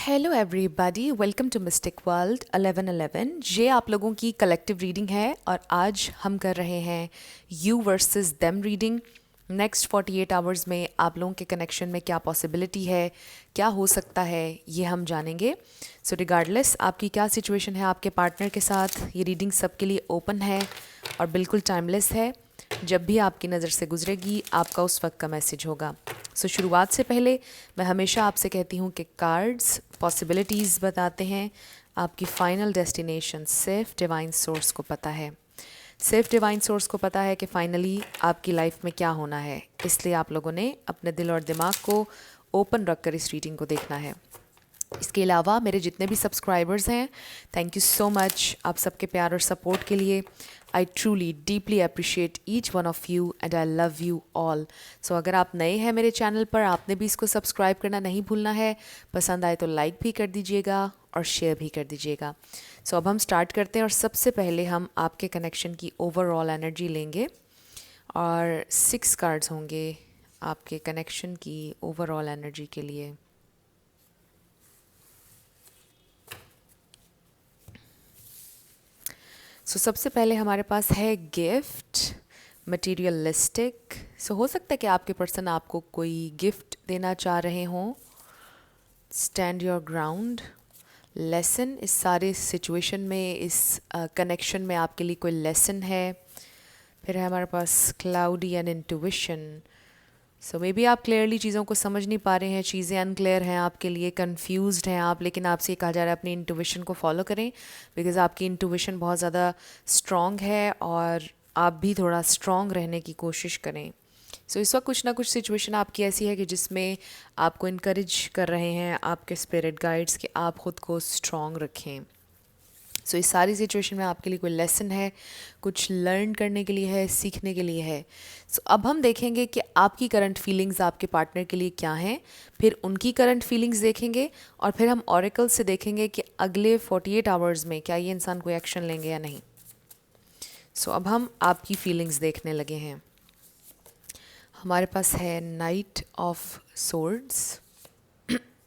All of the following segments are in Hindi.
Hello everybody, welcome to mystic world 1111। ये आप लोगों की कलेक्टिव रीडिंग है और आज हम कर रहे हैं you versus them reading. Next 48 hours में आप लोगों के कनेक्शन में क्या पॉसिबिलिटी है, क्या हो सकता है, ये हम जानेंगे। सो रिगार्डलेस आपकी क्या सिचुएशन है आपके पार्टनर के साथ, ये रीडिंग सबके लिए ओपन है और बिल्कुल टाइमलेस है। जब भी आपकी नज़र से गुजरेगी आपका उस वक्त का मैसेज होगा। सो शुरुआत से पहले मैं हमेशा आपसे कहती हूँ कि कार्ड्स पॉसिबिलिटीज़ बताते हैं, आपकी फ़ाइनल डेस्टिनेशन सिर्फ डिवाइन सोर्स को पता है। सिर्फ डिवाइन सोर्स को पता है कि फ़ाइनली आपकी लाइफ में क्या होना है, इसलिए आप लोगों ने अपने दिल और दिमाग को ओपन रख कर इस रीडिंग को देखना है। इसके अलावा मेरे जितने भी सब्सक्राइबर्स हैं, थैंक यू सो मच आप सबके प्यार और सपोर्ट के लिए। I truly deeply appreciate each one of you and I love you all. So अगर आप नए हैं मेरे चैनल पर, आपने भी इसको सब्सक्राइब करना नहीं भूलना है। पसंद आए तो लाइक भी कर दीजिएगा और शेयर भी कर दीजिएगा। सो अब हम स्टार्ट करते हैं और सबसे पहले हम आपके कनेक्शन की ओवरऑल एनर्जी लेंगे और 6 कार्ड्स होंगे आपके कनेक्शन की ओवरऑल एनर्जी के लिए। सो सबसे पहले हमारे पास है गिफ्ट, मटीरियलिस्टिक। सो हो सकता है कि आपके पर्सन आपको कोई गिफ्ट देना चाह रहे हों। स्टैंड योर ग्राउंड, लेसन, इस सारे सिचुएशन में, इस कनेक्शन में आपके लिए कोई लेसन है। फिर है हमारे पास cloudy and intuition. So maybe आप क्लियरली चीज़ों को समझ नहीं पा रहे हैं, चीज़ें अनक्लियर हैं आपके लिए, कंफ्यूज्ड हैं आप, लेकिन आपसे ये कहा जा रहा है अपनी इंट्यूशन को फॉलो करें, बिकॉज आपकी इंट्यूशन बहुत ज़्यादा स्ट्रॉन्ग है और आप भी थोड़ा स्ट्रॉन्ग रहने की कोशिश करें। सो इस वक्त कुछ ना कुछ सिचुएशन आपकी ऐसी है कि जिसमें आपको इनकरेज कर रहे हैं आपके स्पिरिट गाइड्स कि आप ख़ुद को स्ट्रॉन्ग रखें। सो इस सारी सिचुएशन में आपके लिए कोई लेसन है, कुछ लर्न करने के लिए है, सीखने के लिए है। सो अब हम देखेंगे कि आपकी करंट फीलिंग्स आपके पार्टनर के लिए क्या हैं, फिर उनकी करंट फीलिंग्स देखेंगे और फिर हम ऑरेकल से देखेंगे कि अगले 48 आवर्स में क्या ये इंसान कोई एक्शन लेंगे या नहीं। सो अब हम आपकी फीलिंग्स देखने लगे हैं। हमारे पास है night of swords,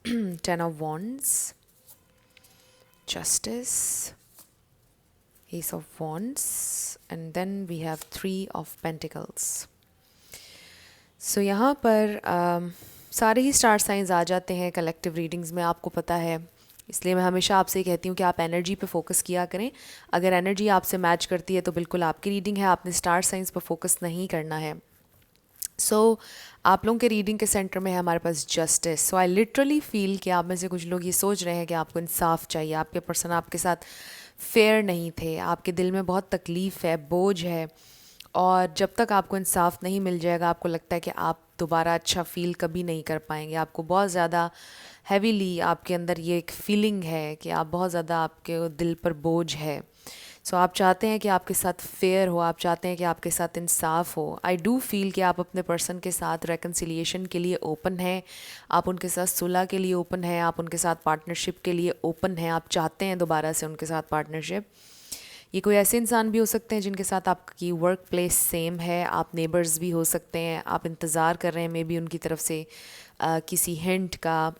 10 of wands, justice, Ace of Wands, and then we have 3 of Pentacles. So यहाँ पर सारे ही स्टार साइंस आ जाते हैं कलेक्टिव रीडिंग्स में, आपको पता है। इसलिए मैं हमेशा आपसे कहती हूँ कि आप एनर्जी पे फोकस किया करें। अगर एनर्जी आपसे मैच करती है तो बिल्कुल आपकी रीडिंग है, आपने स्टार साइंस पर फोकस नहीं करना है। आप लोगों के रीडिंग के सेंटर में है हमारे पास justice. So I literally feel कि आप में से कुछ लोग ये सोच रहे हैं कि आपको इंसाफ चाहिए, आपके पर्सन आपके साथ फेयर नहीं थे, आपके दिल में बहुत तकलीफ़ है, बोझ है, और जब तक आपको इंसाफ नहीं मिल जाएगा आपको लगता है कि आप दोबारा अच्छा फील कभी नहीं कर पाएंगे। आपको बहुत ज़्यादा हैवीली आपके अंदर ये एक फीलिंग है कि आप बहुत ज़्यादा, आपके दिल पर बोझ है। सो आप चाहते हैं कि आपके साथ फेयर हो, आप चाहते हैं कि आपके साथ इंसाफ हो। आई डू फील कि आप अपने पर्सन के साथ रेकन्सिलिएशन के लिए ओपन हैं, आप उनके साथ सुलह के लिए ओपन हैं, आप उनके साथ पार्टनरशिप के लिए ओपन हैं, आप चाहते हैं दोबारा से उनके साथ पार्टनरशिप। ये कोई ऐसे इंसान भी हो सकते हैं जिनके साथ आपकी वर्क प्लेस सेम है, आप नेबर्स भी हो सकते हैं, आप इंतज़ार कर रहे हैं मे बी उनकी तरफ से किसी हिंट का,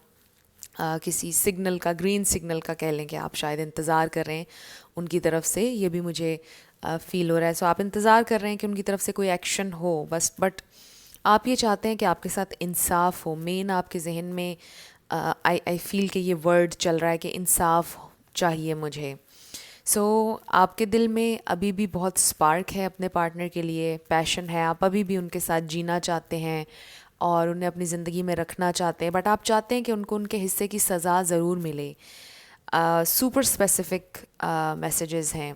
किसी सिग्नल का, ग्रीन सिग्नल का कह लें कि आप शायद इंतज़ार कर रहे हैं उनकी तरफ से, ये भी मुझे फ़ील हो रहा है। सो आप इंतज़ार कर रहे हैं कि उनकी तरफ से कोई एक्शन हो बस, बट आप ये चाहते हैं कि आपके साथ इंसाफ हो। मेन आपके जहन में आई फील कि ये वर्ड चल रहा है कि इंसाफ चाहिए मुझे। आपके दिल में अभी भी बहुत स्पार्क है अपने पार्टनर के लिए, पैशन है, आप अभी भी उनके साथ जीना चाहते हैं और उन्हें अपनी ज़िंदगी में रखना चाहते हैं, बट आप चाहते हैं कि उनको उनके हिस्से की सज़ा ज़रूर मिले। सुपर स्पेसिफिक मैसेजेस हैं।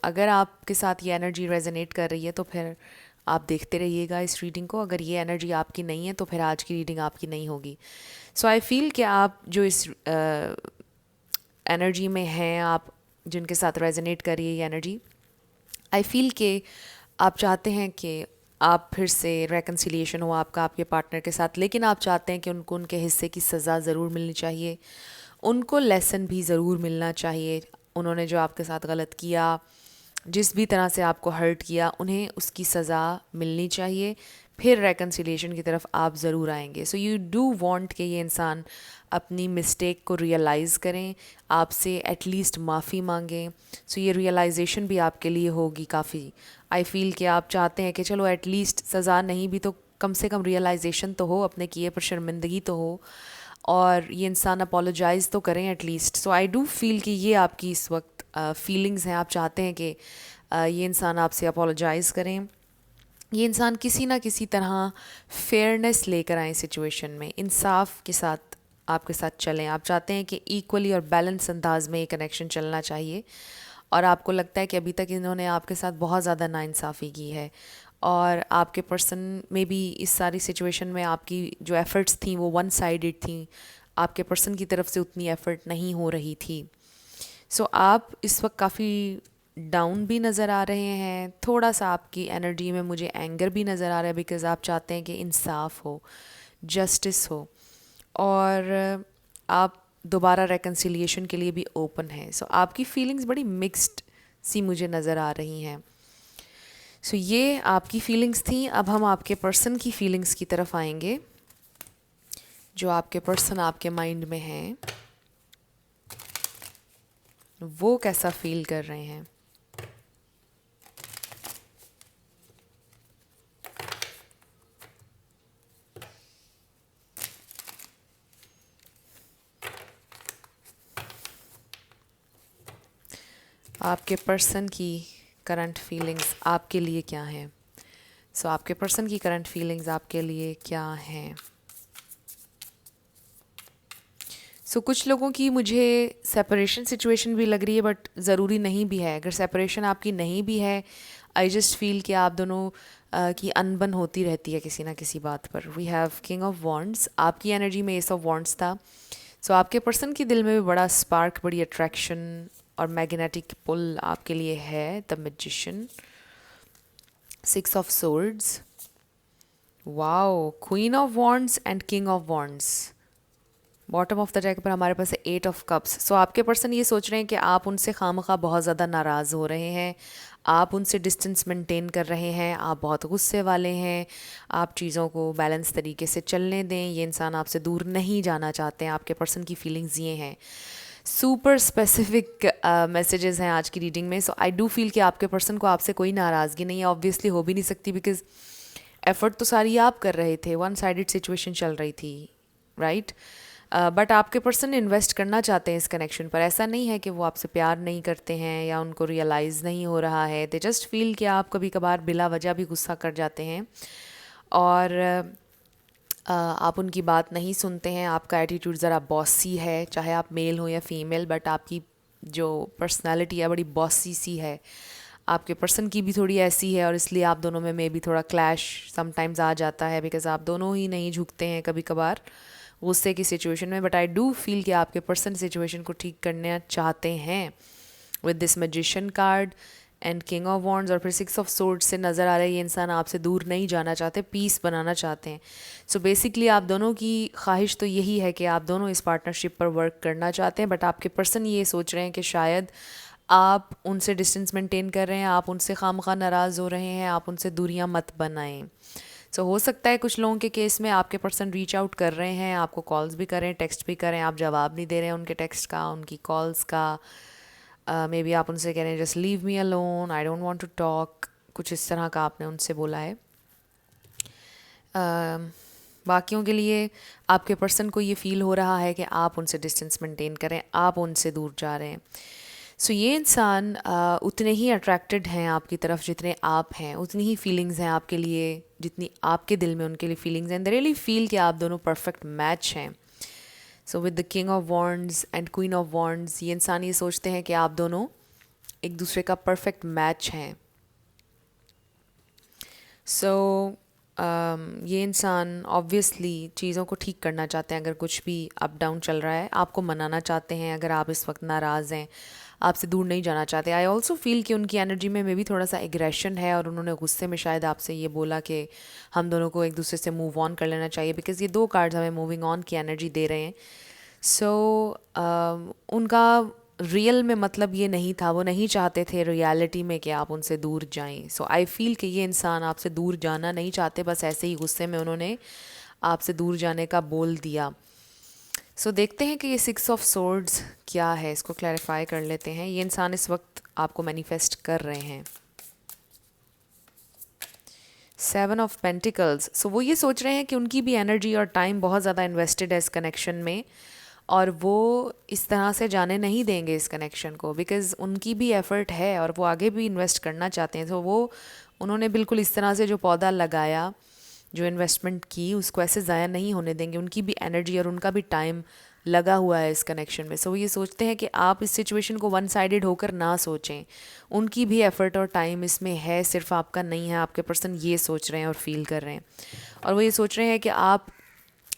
अगर आपके साथ ये एनर्जी रेजोनेट कर रही है तो फिर आप देखते रहिएगा इस रीडिंग को। अगर ये एनर्जी आपकी नहीं है तो फिर आज की रीडिंग आपकी नहीं होगी। आई फील कि आप जो इस एनर्जी में हैं, आप जिनके साथ रेजोनेट कर रही है ये एनर्जी, आई फील कि आप चाहते हैं कि आप फिर से रेकन्सिलिएशन हो आपका आपके पार्टनर के साथ, लेकिन आप चाहते हैं कि उनको उनके हिस्से की सज़ा ज़रूर मिलनी चाहिए, उनको लेसन भी ज़रूर मिलना चाहिए। उन्होंने जो आपके साथ गलत किया, जिस भी तरह से आपको हर्ट किया, उन्हें उसकी सज़ा मिलनी चाहिए। फिर रेकन्सिलिएशन की तरफ आप ज़रूर आएंगे. सो यू डू वांट कि ये इंसान अपनी मिस्टेक को रियलाइज़ करें, आपसे एटलीस्ट माफ़ी मांगें. सो ये रियलाइजेशन भी आपके लिए होगी काफ़ी. आई फील कि आप चाहते हैं कि चलो एटलीस्ट सज़ा नहीं भी तो कम से कम रियलाइजेशन तो हो, अपने किए पर शर्मिंदगी तो हो, और ये इंसान अपोलोजाइज़ तो करें at least. So I do feel कि ये आपकी इस वक्त फीलिंग्स हैं. आप चाहते हैं कि ये इंसान आपसे अपोलोजाइज़ करें, ये इंसान किसी ना किसी तरह फेयरनेस लेकर आए सिचुएशन में, इंसाफ के साथ आपके साथ चलें. आप चाहते हैं कि इक्वली और बैलेंस अंदाज में ये कनेक्शन चलना चाहिए, और आपको लगता है कि अभी तक इन्होंने आपके साथ बहुत ज़्यादा नाइंसाफ़ी की है, और आपके पर्सन में भी इस सारी सिचुएशन में आपकी जो एफ़र्ट्स थी वो वन साइडेड थी, आपके पर्सन की तरफ से उतनी एफ़र्ट नहीं हो रही थी. सो आप इस वक्त काफ़ी डाउन भी नज़र आ रहे हैं. थोड़ा सा आपकी एनर्जी में मुझे एंगर भी नज़र आ रहा है, बिकॉज़ आप चाहते हैं कि इंसाफ हो, जस्टिस हो, और आप दोबारा रेकन्सिलिएशन के लिए भी ओपन हैं. सो आपकी फीलिंग्स बड़ी मिक्स्ड सी मुझे नज़र आ रही हैं. सो ये आपकी फीलिंग्स थी. अब हम आपके पर्सन की फीलिंग्स की तरफ आएंगे. जो आपके पर्सन आपके माइंड में हैं, वो कैसा फील कर रहे हैं. आपके पर्सन की करंट फीलिंग्स आपके लिए क्या हैं. सो आपके पर्सन की करंट फीलिंग्स आपके लिए क्या हैं. सो कुछ लोगों की मुझे सेपरेशन सिचुएशन भी लग रही है, बट ज़रूरी नहीं भी है. अगर सेपरेशन आपकी नहीं भी है, आई जस्ट फील कि आप दोनों की अनबन होती रहती है किसी ना किसी बात पर. We have king of wands. आपकी एनर्जी में एस ऑफ वॉन्ड्स था. सो आपके पर्सन के दिल में भी बड़ा स्पार्क, बड़ी अट्रैक्शन और मैग्नेटिक पुल आपके लिए है. The magician, six of swords, wow, queen of wands and king of wands. Bottom of the deck पर हमारे पास है एट ऑफ कप्स. सो आपके पर्सन ये सोच रहे हैं कि आप उनसे खामखा बहुत ज़्यादा नाराज़ हो रहे हैं, आप उनसे डिस्टेंस मेंटेन कर रहे हैं, आप बहुत गुस्से वाले हैं, आप चीज़ों को बैलेंस तरीके से चलने दें. ये इंसान आपसे दूर नहीं जाना चाहते हैं. आपके पर्सन की फीलिंग्स ये हैं. सुपर स्पेसिफिक मैसेजेस हैं आज की रीडिंग में. सो आई डू फील कि आपके पर्सन को आपसे कोई नाराज़गी नहीं है. ऑब्वियसली हो भी नहीं सकती, बिकॉज एफर्ट तो सारी आप कर रहे थे, वन साइडेड सिचुएशन चल रही थी, राइट. बट आपके पर्सन इन्वेस्ट करना चाहते हैं इस कनेक्शन पर. ऐसा नहीं है कि वो आपसे प्यार नहीं करते हैं या उनको रियलाइज़ नहीं हो रहा है. दे जस्ट फील कि आप कभी कभार बिला वजह भी गुस्सा कर जाते हैं, और आप उनकी बात नहीं सुनते हैं. आपका एटीट्यूड ज़रा बॉसी है, चाहे आप मेल हो या फीमेल, बट आपकी जो पर्सनालिटी है बड़ी बॉसी सी है. आपके पर्सन की भी थोड़ी ऐसी है, और इसलिए आप दोनों में मे भी थोड़ा क्लैश समटाइम्स आ जाता है, बिकॉज़ आप दोनों ही नहीं झुकते हैं कभी कभार गुस्से की सिचुएशन में. बट आई डू फील कि आपके पर्सन सिचुएशन को ठीक करना चाहते हैं with this magician card and king of wands, और फिर सिक्स ऑफ सोर्ड्स से नज़र आ रहा है ये इंसान आपसे दूर नहीं जाना चाहते, पीस बनाना चाहते हैं. सो बेसिकली आप दोनों की ख्वाहिश तो यही है कि आप दोनों इस पार्टनरशिप पर वर्क करना चाहते हैं. बट आपके पर्सन ये सोच रहे हैं कि शायद आप उनसे डिस्टेंस मेंटेन कर रहे हैं, आप उनसे खामखा नाराज़ हो रहे हैं, आप उनसे दूरियां मत बनाएं. सो हो सकता है कुछ लोगों के केस में आपके पर्सन रीच आउट कर रहे हैं, आपको कॉल्स भी करें, टेक्स्ट भी करें, आप जवाब नहीं दे रहे हैं उनके टेक्स्ट का, उनकी कॉल्स का. मे बी आप उनसे कह रहे हैं just leave me alone, I don't want to talk, कुछ इस तरह का आपने उनसे बोला है. बाकियों के लिए आपके पर्सन को ये फ़ील हो रहा है कि आप उनसे डिस्टेंस मेंटेन करें, आप उनसे दूर जा रहे हैं. सो ये इंसान उतने ही अट्रैक्टेड हैं आपकी तरफ जितने आप हैं, उतनी ही फीलिंग्स हैं आपके लिए जितनी आपके दिल में उनके लिए फीलिंग्स हैं. दे रियली फील कि आप दोनों परफेक्ट मैच हैं. So with the king of wands and queen of wands, ये इंसान ये सोचते हैं कि आप दोनों एक दूसरे का परफेक्ट मैच हैं. सो ये इंसान ऑब्वियसली चीज़ों को ठीक करना चाहते हैं. अगर कुछ भी अप डाउन चल रहा है, आपको मनाना चाहते हैं. अगर आप इस वक्त नाराज़ हैं, आपसे दूर नहीं जाना चाहते. आई ऑल्सो फील कि उनकी एनर्जी में भी थोड़ा सा एग्रेशन है, और उन्होंने गुस्से में शायद आपसे ये बोला कि हम दोनों को एक दूसरे से मूव ऑन कर लेना चाहिए, बिकॉज़ ये दो कार्ड्स हमें मूविंग ऑन की एनर्जी दे रहे हैं. सो उनका रियल में मतलब ये नहीं था, वो नहीं चाहते थे रियलिटी में कि आप उनसे दूर जाएं। सो आई फील कि ये इंसान आपसे दूर जाना नहीं चाहते, बस ऐसे ही गुस्से में उन्होंने आपसे दूर जाने का बोल दिया। सो देखते हैं कि ये 6 ऑफ सोर्ड्स क्या है, इसको क्लैरिफाई कर लेते हैं। ये इंसान इस वक्त आपको मैनिफेस्ट कर रहे हैं। 7 ऑफ पेंटिकल्स, सो वो ये सोच रहे हैं कि उनकी भी एनर्जी और टाइम बहुत ज़्यादा इन्वेस्टेड है इस कनेक्शन में, और वो इस तरह से जाने नहीं देंगे इस कनेक्शन को, बिकॉज़ उनकी भी एफ़र्ट है और वो आगे भी इन्वेस्ट करना चाहते हैं। तो वो उन्होंने बिल्कुल इस तरह से जो पौधा लगाया, जो इन्वेस्टमेंट की, उसको ऐसे ज़ाया नहीं होने देंगे। उनकी भी एनर्जी और उनका भी टाइम लगा हुआ है इस कनेक्शन में। सो वो ये सोचते हैं कि आप इस सिचुएशन को वन साइडेड होकर ना सोचें, उनकी भी एफ़र्ट और टाइम इसमें है, सिर्फ आपका नहीं है। आपके पर्सन ये सोच रहे हैं और फील कर रहे हैं, और वो ये सोच रहे हैं कि आप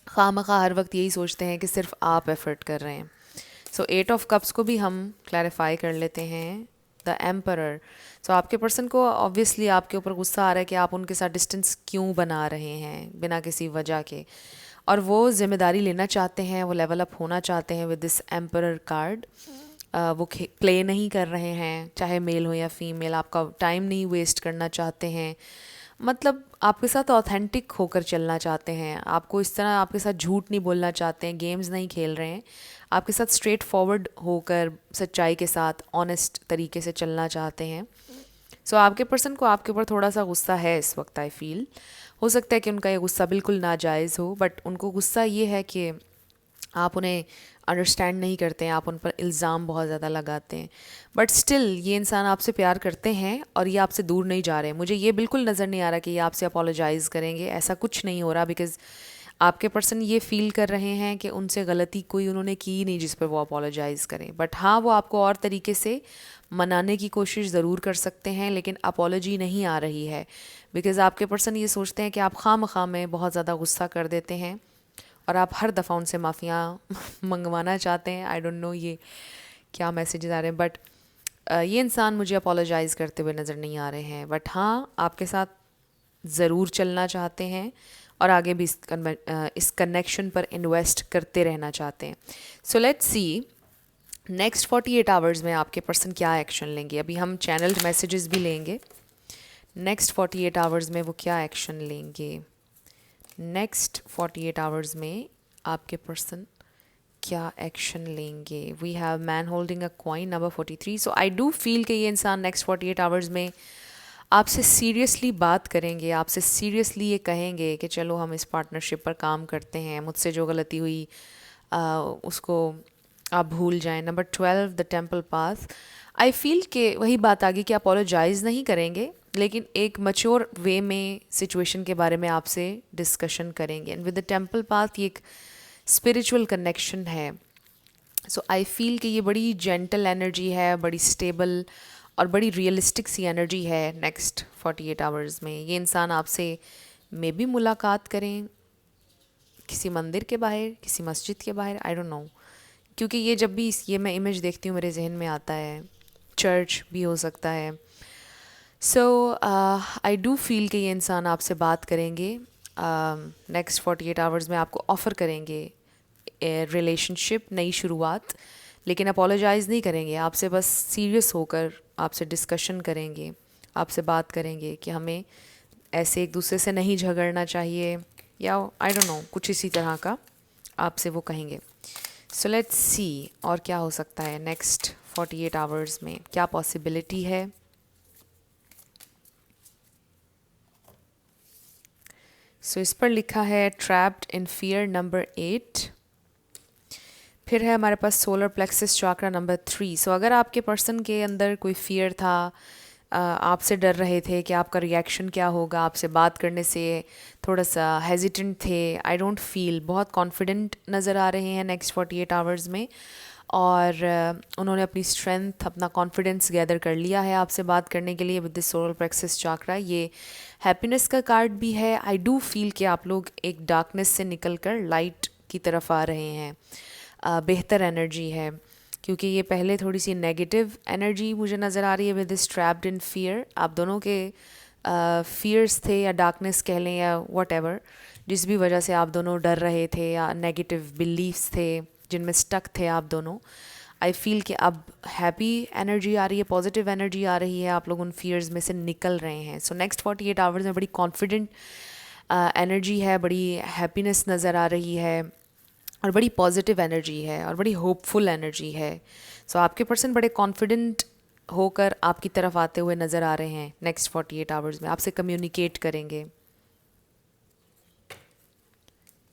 खामखा हर वक्त यही सोचते हैं कि सिर्फ आप एफ़र्ट कर रहे हैं। सो 8 ऑफ कप्स को भी हम क्लैरिफाई कर लेते हैं। द एम्परर, सो आपके पर्सन को ऑब्वियसली आपके ऊपर गुस्सा आ रहा है कि आप उनके साथ डिस्टेंस क्यों बना रहे हैं बिना किसी वजह के, और वो जिम्मेदारी लेना चाहते हैं, वो लेवल अप होना चाहते हैं विद दिस एम्परर कार्ड। वो प्ले नहीं कर रहे हैं, चाहे मेल हो या फीमेल, आपका टाइम नहीं वेस्ट करना चाहते हैं, मतलब आपके साथ ऑथेंटिक होकर चलना चाहते हैं, आपको इस तरह आपके साथ झूठ नहीं बोलना चाहते हैं, गेम्स नहीं खेल रहे हैं, आपके साथ स्ट्रेट फॉरवर्ड होकर सच्चाई के साथ ऑनेस्ट तरीके से चलना चाहते हैं। सो आपके पर्सन को आपके ऊपर थोड़ा सा गुस्सा है इस वक्त, आई फील। हो सकता है कि उनका ये गुस्सा बिल्कुल नाजायज़ हो, बट उनको गुस्सा ये है कि आप उन्हें अंडरस्टैंड नहीं करते हैं, आप उन पर इल्ज़ाम बहुत ज़्यादा लगाते हैं। बट स्टिल ये इंसान आपसे प्यार करते हैं और ये आपसे दूर नहीं जा रहे हैं। मुझे ये बिल्कुल नज़र नहीं आ रहा कि ये आपसे अपोलोजाइज़ करेंगे, ऐसा कुछ नहीं हो रहा, बिकॉज़ आपके पर्सन ये फील कर रहे हैं कि उनसे गलती कोई उन्होंने की नहीं जिस पर वो अपोलोजाइज़ करें। बट हाँ, वो आपको और तरीके से मनाने की कोशिश ज़रूर कर सकते हैं, लेकिन अपोलॉजी नहीं आ रही है, बिकॉज़ आपके पर्सन ये सोचते हैं कि आप खामखा में बहुत ज़्यादा गुस्सा कर देते हैं और आप हर दफ़ा उनसे माफ़ियाँ मंगवाना चाहते हैं। आई डोंट नो ये क्या मैसेजेस आ रहे हैं, बट ये इंसान मुझे अपोलोजाइज़ करते हुए नज़र नहीं आ रहे हैं। बट हाँ, आपके साथ ज़रूर चलना चाहते हैं और आगे भी इस कनेक्शन पर इन्वेस्ट करते रहना चाहते हैं। So let's see next 48 hours में आपके पर्सन क्या एक्शन लेंगे। अभी हम चैनल्ड मैसेजेस भी लेंगे। नेक्स्ट 48 आवर्स में वो क्या एक्शन लेंगे। नेक्स्ट 48 आवर्स में आपके पर्सन क्या एक्शन लेंगे। We have man holding a coin, number 43। So I do feel कि ये इंसान नेक्स्ट 48 आवर्स में आपसे सीरियसली बात करेंगे, आपसे सीरियसली ये कहेंगे कि चलो हम इस पार्टनरशिप पर काम करते हैं, मुझसे जो गलती हुई उसको आप भूल जाएं। Number 12, the temple path. I feel कि वही बात आ गई कि अपोलोजाइज़ नहीं करेंगे, लेकिन एक मच्योर वे में सिचुएशन के बारे में आपसे डिस्कशन करेंगे। And with the temple path ये एक स्पिरिचुअल कनेक्शन है। सो आई फील कि ये बड़ी जेंटल एनर्जी है, बड़ी स्टेबल और बड़ी रियलिस्टिक सी एनर्जी है। नेक्स्ट 48 आवर्स में ये इंसान आपसे मे बी मुलाकात करें किसी मंदिर के बाहर, किसी मस्जिद के बाहर, आई डोंट नो, क्योंकि ये जब भी ये मैं इमेज देखती हूँ मेरे जहन में आता है चर्च भी हो सकता है। सो आई डू फील कि ये इंसान आपसे बात करेंगे नेक्स्ट 48 आवर्स में, आपको ऑफ़र करेंगे रिलेशनशिप, नई शुरुआत, लेकिन अपोलोजाइज़ नहीं करेंगे, आपसे बस सीरियस होकर आपसे डिस्कशन करेंगे, आपसे बात करेंगे कि हमें ऐसे एक दूसरे से नहीं झगड़ना चाहिए, या आई डोंट नो कुछ इसी तरह का आपसे वो कहेंगे। सो लेट्स सी और क्या हो सकता है नेक्स्ट 48 आवर्स में, क्या पॉसिबिलिटी है। सो इस पर लिखा है ट्रैप्ड इन फियर, नंबर 8। फिर है हमारे पास सोलर प्लेक्सस चाक्रा, नंबर 3। सो अगर आपके पर्सन के अंदर कोई फियर था, आपसे डर रहे थे कि आपका रिएक्शन क्या होगा, आपसे बात करने से थोड़ा सा हेजिटेंट थे, आई डोंट फील बहुत कॉन्फिडेंट नज़र आ रहे हैं नेक्स्ट 48 आवर्स में, और उन्होंने अपनी स्ट्रेंथ, अपना कॉन्फिडेंस गैदर कर लिया है आपसे बात करने के लिए with this solar plexus chakra. ये हैप्पीनेस का कार्ड भी है। आई डू फील कि आप लोग एक डार्कनेस से निकल कर लाइट की तरफ आ रहे हैं। बेहतर एनर्जी है, क्योंकि ये पहले थोड़ी सी नेगेटिव एनर्जी मुझे नज़र आ रही है with this trapped in fear. आप दोनों के फियर्स थे या डार्कनेस कह लें या वट एवर, जिस भी वजह से आप दोनों डर रहे थे या नेगेटिव बिलीव्स थे जिनमें स्टक थे आप दोनों, आई फील कि अब हैप्पी एनर्जी आ रही है, पॉजिटिव एनर्जी आ रही है, आप लोग उन फियर्स में से निकल रहे हैं. सो नेक्स्ट 48 आवर्स में बड़ी कॉन्फिडेंट एनर्जी है, बड़ी हैप्पीनेस नज़र आ रही है, और बड़ी पॉजिटिव एनर्जी है, और बड़ी होपफुल एनर्जी है. सो आपके पर्सन बड़े कॉन्फिडेंट होकर आपकी तरफ आते हुए नज़र आ रहे हैं. नेक्स्ट 48 आवर्स में आपसे कम्युनिकेट करेंगे.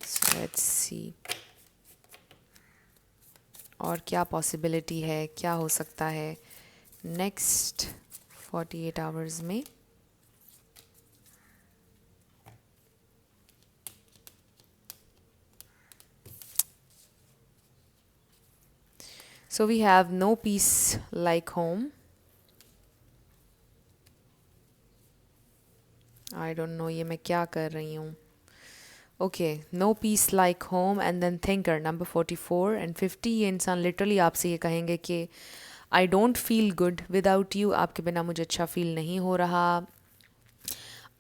सो लेट्स सी और क्या पॉसिबिलिटी है, क्या हो सकता है नेक्स्ट 48 आवर्स में. So we have no peace like home. I don't know ये मैं क्या कर रही हूँ. Okay, no peace like home and then thinker number 44 and 50. ये इंसान literally आपसे ये कहेंगे कि I don't feel good without you. आपके बिना मुझे अच्छा फील नहीं हो रहा,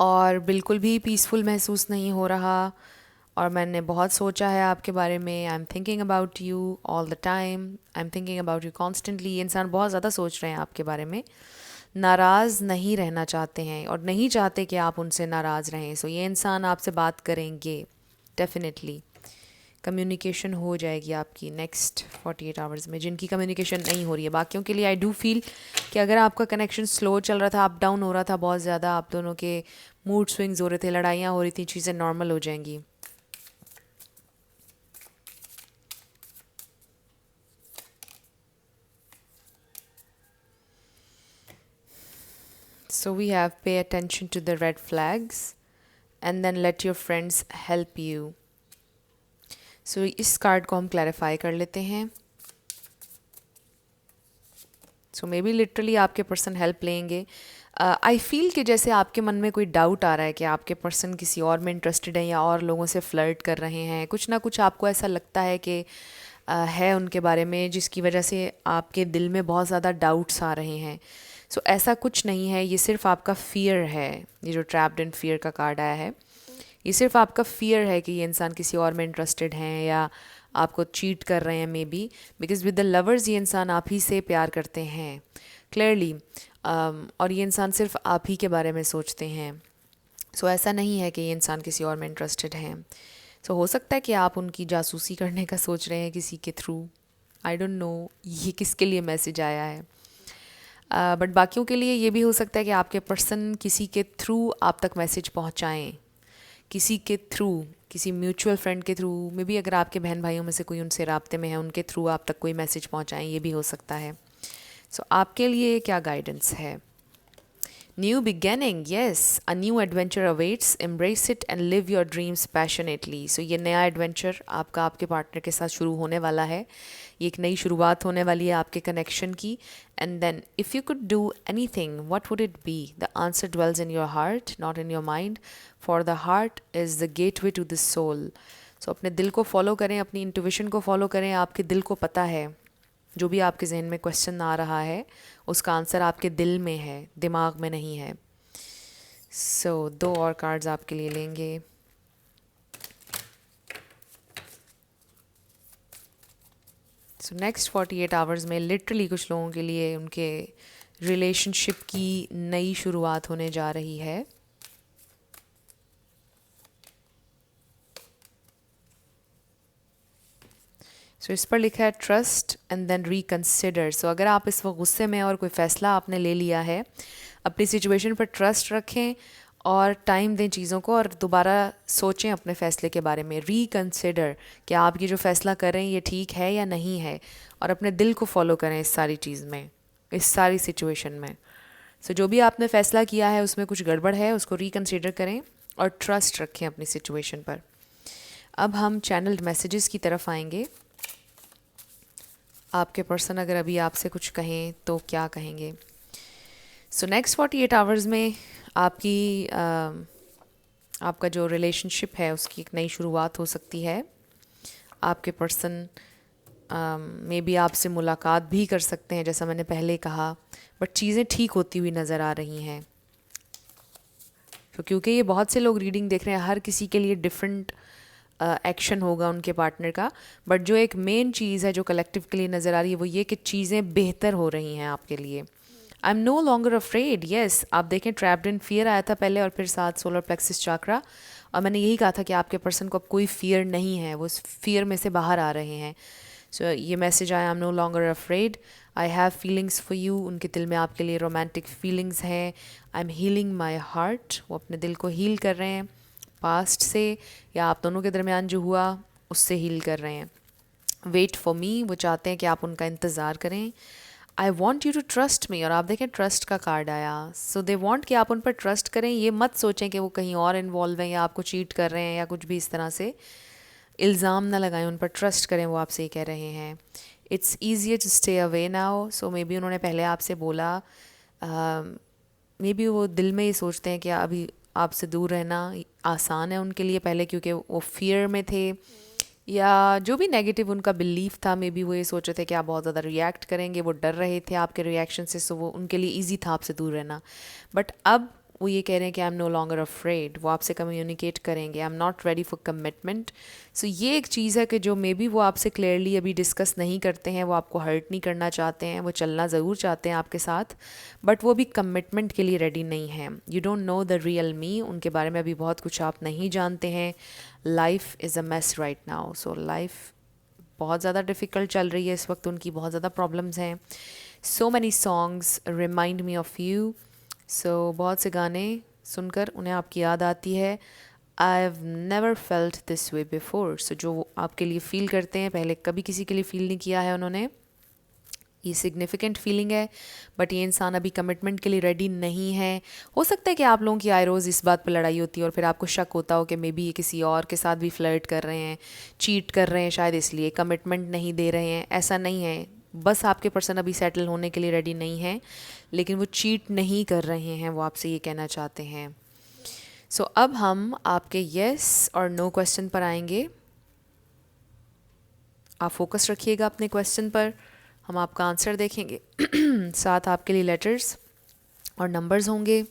और बिल्कुल भी पीसफुल महसूस नहीं हो रहा, और मैंने बहुत सोचा है आपके बारे में. I am thinking about you all the time, I am thinking about you constantly. ये इंसान बहुत ज़्यादा सोच रहे हैं आपके बारे में, नाराज़ नहीं रहना चाहते हैं और नहीं चाहते कि आप उनसे नाराज़ रहें. सो ये इंसान आपसे बात करेंगे डेफिनेटली. कम्युनिकेशन हो जाएगी आपकी नेक्स्ट 48 आवर्स में. जिनकी कम्युनिकेशन नहीं हो रही है, बाकियों के लिए आई डू फील कि अगर आपका कनेक्शन स्लो चल रहा था, अप डाउन हो रहा था बहुत ज़्यादा, आप दोनों के मूड स्विंग्स हो रहे थे, लड़ाइयाँ हो रही थी, चीज़ें नॉर्मल हो जाएंगी. So we have pay attention to the red flags and then let your friends help you. So इस कार्ड को हम क्लैरिफाई कर लेते हैं. सो मे बी लिटरली आपके पर्सन हेल्प लेंगे. आई फील कि जैसे आपके मन में कोई डाउट आ रहा है कि आपके पर्सन किसी और में इंटरेस्टेड हैं या और लोगों से फ्लर्ट कर रहे हैं. कुछ ना कुछ आपको ऐसा लगता है कि है उनके बारे में, जिसकी वजह से आपके दिल में बहुत ज़्यादा डाउट्स आ रहे हैं. सो ऐसा कुछ नहीं है, ये सिर्फ आपका फ़ियर है. ये जो ट्रैप्ड इन फियर का कार्ड आया है, ये सिर्फ आपका फ़ियर है कि ये इंसान किसी और में इंटरेस्टेड हैं या आपको चीट कर रहे हैं may be. Because with the lovers ये इंसान आप ही से प्यार करते हैं क्लियरली, और ये इंसान सिर्फ आप ही के बारे में सोचते हैं. सो ऐसा नहीं है कि ये इंसान किसी और में इंटरेस्टेड हैं. सो हो सकता है कि आप उनकी जासूसी करने का सोच रहे हैं किसी के थ्रू. आई डोंट नो ये किसके लिए मैसेज आया है, बट बाकियों के लिए ये भी हो सकता है कि आपके पर्सन किसी के थ्रू आप तक मैसेज पहुंचाएं, किसी के थ्रू, किसी म्यूचुअल फ्रेंड के थ्रू. मे बी अगर आपके बहन भाइयों में से कोई उनसे राब्ते में है, उनके थ्रू आप तक कोई मैसेज पहुंचाएं, ये भी हो सकता है. सो आपके लिए क्या गाइडेंस है? New beginning, yes, a new adventure awaits, embrace it and live your dreams passionately. So ये नया एडवेंचर आपका आपके पार्टनर के साथ शुरू होने वाला है. ये एक नई शुरुआत होने वाली है आपके कनेक्शन की. And then if you could do anything, what would it be? The answer dwells in your heart, not in your mind, for the heart is the gateway to the soul. So अपने दिल को फॉलो करें, अपनी इंट्यूशन को फॉलो करें. आपके दिल को पता है जो भी आपके जहन में क्वेश्चन आ रहा है, उसका आंसर आपके दिल में है, दिमाग में नहीं है. सो 2 और कार्ड्स आपके लिए लेंगे. सो नेक्स्ट 48 आवर्स में लिटरली कुछ लोगों के लिए उनके रिलेशनशिप की नई शुरुआत होने जा रही है. सो इस पर लिखा है ट्रस्ट एंड देन रिकन्सिडर. सो अगर आप इस वक्त गुस्से में और कोई फ़ैसला आपने ले लिया है, अपनी सिचुएशन पर ट्रस्ट रखें और टाइम दें चीज़ों को, और दोबारा सोचें अपने फ़ैसले के बारे में. रिकन्सिडर कि आप ये जो फ़ैसला कर रहे हैं ये ठीक है या नहीं है, और अपने दिल को फॉलो करें इस सारी चीज़ में, इस सारी सिचुएशन में. सो जो भी आपने फ़ैसला किया है उसमें कुछ गड़बड़ है, उसको रिकन्सिडर करें और ट्रस्ट रखें अपनी सिचुएशन पर. अब हम चैनल्ड मैसेजेस की तरफ आएंगे. आपके पर्सन अगर अभी आपसे कुछ कहें तो क्या कहेंगे? सो नेक्स्ट 48 आवर्स में आपका जो रिलेशनशिप है उसकी एक नई शुरुआत हो सकती है. आपके पर्सन मे बी आपसे मुलाकात भी कर सकते हैं, जैसा मैंने पहले कहा, बट चीज़ें ठीक होती हुई नज़र आ रही हैं. तो क्योंकि ये बहुत से लोग रीडिंग देख रहे हैं, हर किसी के लिए डिफरेंट एक्शन होगा उनके पार्टनर का, बट जो एक मेन चीज़ है जो कलेक्टिव के लिए नज़र आ रही है वो ये कि चीज़ें बेहतर हो रही हैं आपके लिए। I am no longer afraid, yes, आप देखें ट्रैप्ड इन फियर आया था पहले और फिर साथ सोलर प्लेक्सिस चाक्रा, और मैंने यही कहा था कि आपके पर्सन को अब कोई फियर नहीं है, वो उस फियर में से बाहर आ रहे हैं। सो ये मैसेज आया, I am no longer afraid, I have feelings for you, उनके दिल में आपके लिए रोमांटिक फीलिंग्स हैं। I am healing my heart, वो अपने दिल को हील कर रहे हैं पास्ट से या आप दोनों के दरमियान जो हुआ उससे हील कर रहे हैं। वेट फॉर मी, वो चाहते हैं कि आप उनका इंतज़ार करें। I want you to trust me, और आप देखें ट्रस्ट का कार्ड आया, सो दे वॉन्ट कि आप उन पर ट्रस्ट करें, ये मत सोचें कि वो कहीं और इन्वॉल्व हैं या आपको चीट कर रहे हैं या कुछ भी इस तरह से इल्ज़ाम ना लगाएं, उन पर ट्रस्ट करें, वो आपसे ये कह रहे हैं। It's easier to stay away now, so maybe उन्होंने पहले आपसे बोला, मे बी वो दिल में ये सोचते हैं कि अभी आपसे दूर रहना आसान है उनके लिए पहले, क्योंकि वो फियर में थे या जो भी नेगेटिव उनका बिलीफ था, मे बी वो ये सोच रहे थे कि आप बहुत ज़्यादा रिएक्ट करेंगे, वो डर रहे थे आपके रिएक्शन से, सो वो उनके लिए ईजी था आपसे दूर रहना। बट अब वो ये कह रहे हैं कि I am no longer afraid, वो आपसे कम्युनिकेट करेंगे, I am not ready for commitment. So ये एक चीज़ है कि जो मे बी वो आपसे क्लियरली अभी डिस्कस नहीं करते हैं, वो आपको हर्ट नहीं करना चाहते हैं, वो चलना ज़रूर चाहते हैं आपके साथ, बट वो भी कमिटमेंट के लिए रेडी नहीं हैं। You don't know the real me, उनके बारे में अभी बहुत कुछ आप नहीं जानते हैं। Life is a mess right now, so life बहुत ज़्यादा डिफ़िकल्ट चल रही है इस वक्त, उनकी बहुत ज़्यादा प्रॉब्लम्स हैं। So many songs remind me of you, so बहुत से गाने सुनकर उन्हें आपकी याद आती है। I have never felt this way before, so जो आपके लिए फ़ील करते हैं पहले कभी किसी के लिए फ़ील नहीं किया है उन्होंने, ये सिग्निफिकेंट फीलिंग है, बट ये इंसान अभी कमिटमेंट के लिए रेडी नहीं है। हो सकता है कि आप लोगों की आए रोज़ इस बात पर लड़ाई होती है और फिर आपको शक होता हो कि मे बी ये किसी और के साथ भी फ्लर्ट कर रहे हैं, चीट कर रहे हैं, शायद इसलिए कमिटमेंट नहीं दे रहे हैं। ऐसा नहीं है, बस आपके पर्सन अभी सेटल होने के लिए रेडी नहीं है, लेकिन वो चीट नहीं कर रहे हैं, वो आपसे ये कहना चाहते हैं। सो अब हम आपके येस और नो क्वेश्चन पर आएंगे। आप फोकस रखिएगा अपने क्वेश्चन पर, हम आपका आंसर देखेंगे। साथ आपके लिए लेटर्स और नंबर्स होंगे,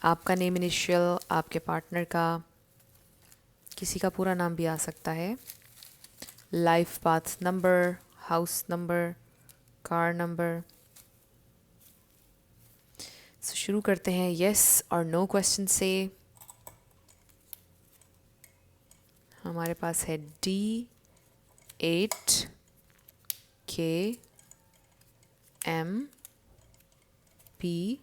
आपका नेम इनिशियल, आपके पार्टनर का, किसी का पूरा नाम भी आ सकता है, life path number, house number, car number. So शुरू करते हैं येस और नो क्वेश्चन से। हमारे पास है D8 KM P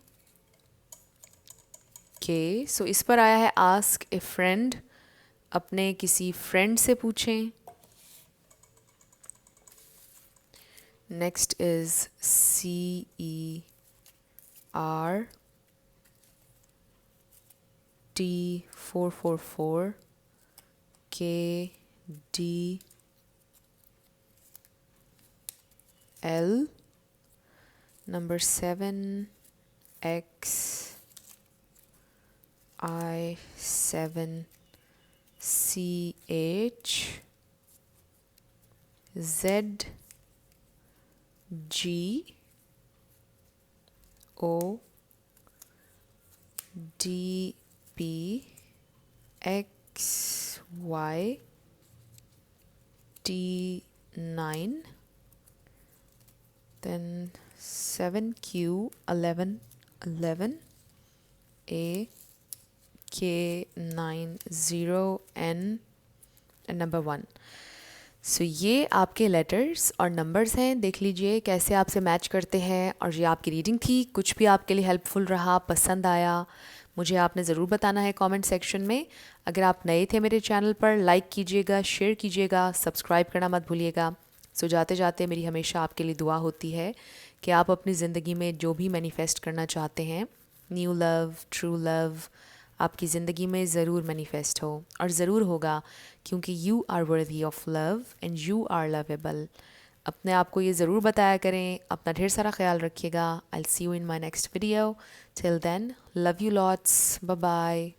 K। सो इस पर आया है आस्क ए फ्रेंड, अपने किसी फ्रेंड से पूछें। Next is CERT444 KDL, number 7XIZGODPXYT9, then 7Q1111 AK90N and number 1। सो ये आपके लेटर्स और नंबर्स हैं, देख लीजिए कैसे आपसे मैच करते हैं। और ये आपकी रीडिंग थी, कुछ भी आपके लिए हेल्पफुल रहा, पसंद आया, मुझे आपने ज़रूर बताना है कमेंट सेक्शन में। अगर आप नए थे मेरे चैनल पर, लाइक कीजिएगा, शेयर कीजिएगा, सब्सक्राइब करना मत भूलिएगा। सो जाते जाते मेरी हमेशा आपके लिए दुआ होती है कि आप अपनी ज़िंदगी में जो भी मैनिफेस्ट करना चाहते हैं, न्यू लव, ट्रू लव, आपकी ज़िंदगी में ज़रूर मैनिफेस्ट हो, और ज़रूर होगा, क्योंकि you are worthy of love and you are lovable. अपने आप को ये ज़रूर बताया करें। अपना ढेर सारा ख्याल रखिएगा। I will see you in my next video. Till then, love you lots, bye bye.